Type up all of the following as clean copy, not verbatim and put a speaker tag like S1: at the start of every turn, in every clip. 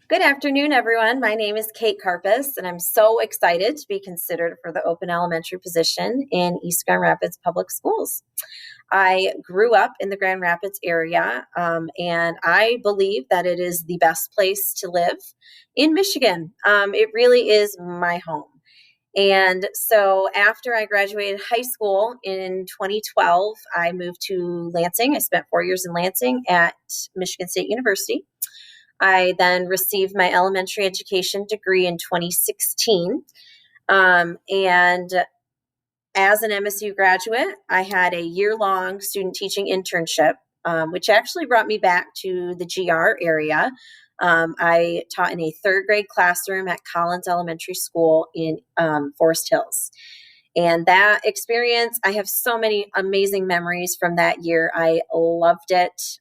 S1: Good afternoon, everyone. My name is Kate Karpus, and I'm so excited to be considered for the open elementary position in East Grand Rapids Public Schools. I grew up in the Grand Rapids area, and I believe that it is the best place to live in Michigan. It really is my home. And so after I graduated high school in 2012, I moved to Lansing. I spent 4 years in Lansing at Michigan State University. I then received my elementary education degree in 2016. And as an MSU graduate, I had a year-long student teaching internship, which actually brought me back to the GR area. I taught in a third grade classroom at Collins Elementary School in Forest Hills. And that experience, I have so many amazing memories from that year. I loved it.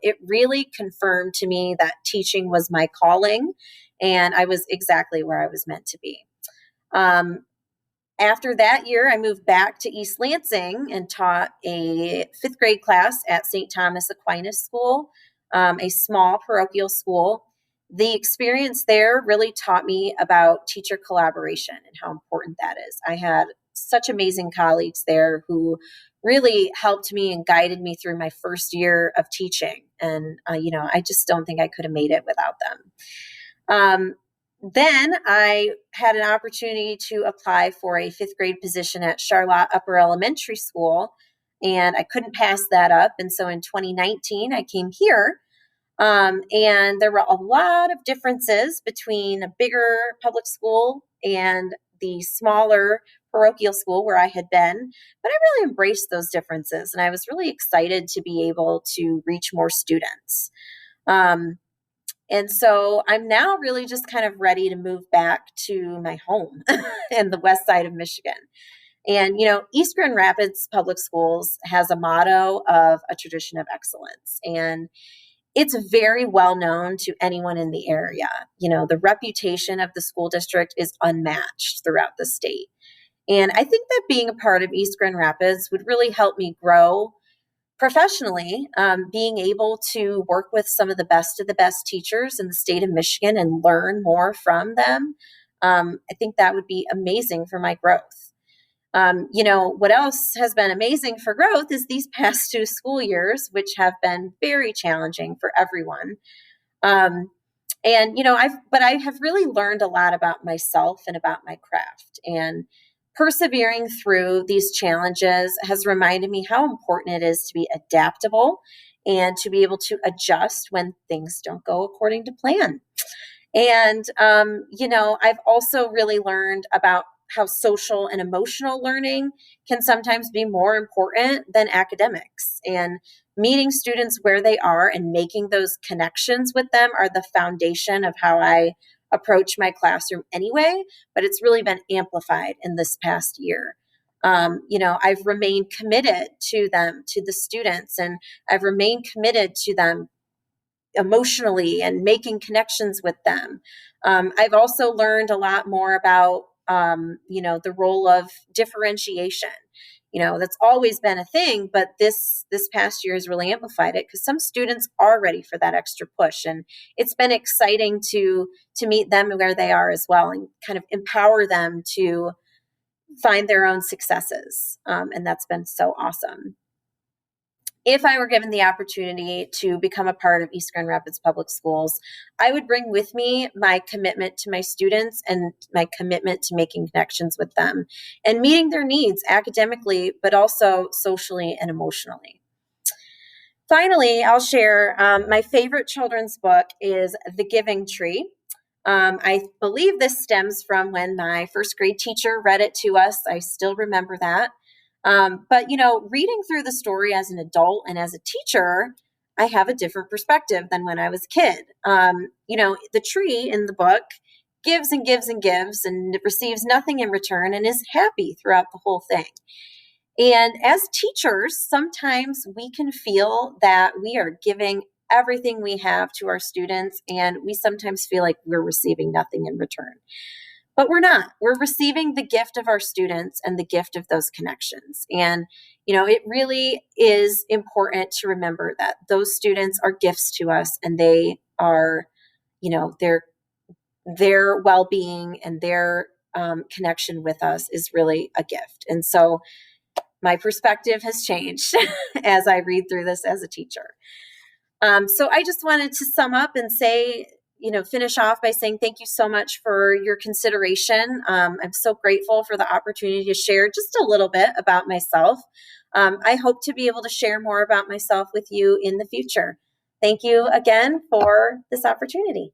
S1: It really confirmed to me that teaching was my calling, and I was exactly where I was meant to be. After that year, I moved back to East Lansing and taught a fifth grade class at St. Thomas Aquinas School, a small parochial school. The experience there really taught me about teacher collaboration and how important that is. I had such amazing colleagues there who really helped me and guided me through my first year of teaching. And, I just don't think I could have made it without them. Then I had an opportunity to apply for a fifth grade position at Charlotte Upper Elementary School, and I couldn't pass that up. And so in 2019, I came here, and there were a lot of differences between a bigger public school and the smaller parochial school where I had been. But I really embraced those differences, and I was really excited to be able to reach more students. And so I'm now really just kind of ready to move back to my home in the west side of Michigan. And, East Grand Rapids Public Schools has a motto of a tradition of excellence. And it's very well known to anyone in the area. The reputation of the school district is unmatched throughout the state. And I think that being a part of East Grand Rapids would really help me grow professionally, being able to work with some of the best teachers in the state of Michigan and learn more from them. I think that would be amazing for my growth. What else has been amazing for growth is these past 2 school years, which have been very challenging for everyone. I have really learned a lot about myself and about my craft. And persevering through these challenges has reminded me how important it is to be adaptable and to be able to adjust when things don't go according to plan. And, I've also really learned about how social and emotional learning can sometimes be more important than academics. And meeting students where they are and making those connections with them are the foundation of how I approach my classroom anyway, but it's really been amplified in this past year. I've remained committed to them, to the students, and I've remained committed to them emotionally and making connections with them. I've also learned a lot more about, the role of differentiation. That's always been a thing, but this past year has really amplified it because some students are ready for that extra push, and it's been exciting to meet them where they are as well and kind of empower them to find their own successes. And that's been so awesome. If I were given the opportunity to become a part of East Grand Rapids Public Schools, I would bring with me my commitment to my students and my commitment to making connections with them and meeting their needs academically, but also socially and emotionally. Finally, I'll share my favorite children's book is The Giving Tree. I believe this stems from when my first grade teacher read it to us. I still remember that. But reading through the story as an adult and as a teacher, I have a different perspective than when I was a kid. The tree in the book gives and gives and gives and receives nothing in return and is happy throughout the whole thing. And as teachers, sometimes we can feel that we are giving everything we have to our students, and we sometimes feel like we're receiving nothing in return. But we're not. We're receiving the gift of our students and the gift of those connections. And, it really is important to remember that those students are gifts to us and they are their well-being and their connection with us is really a gift. And so my perspective has changed as I read through this as a teacher. So I just wanted to sum up and say, finish off by saying thank you so much for your consideration. I'm so grateful for the opportunity to share just a little bit about myself. I hope to be able to share more about myself with you in the future. Thank you again for this opportunity.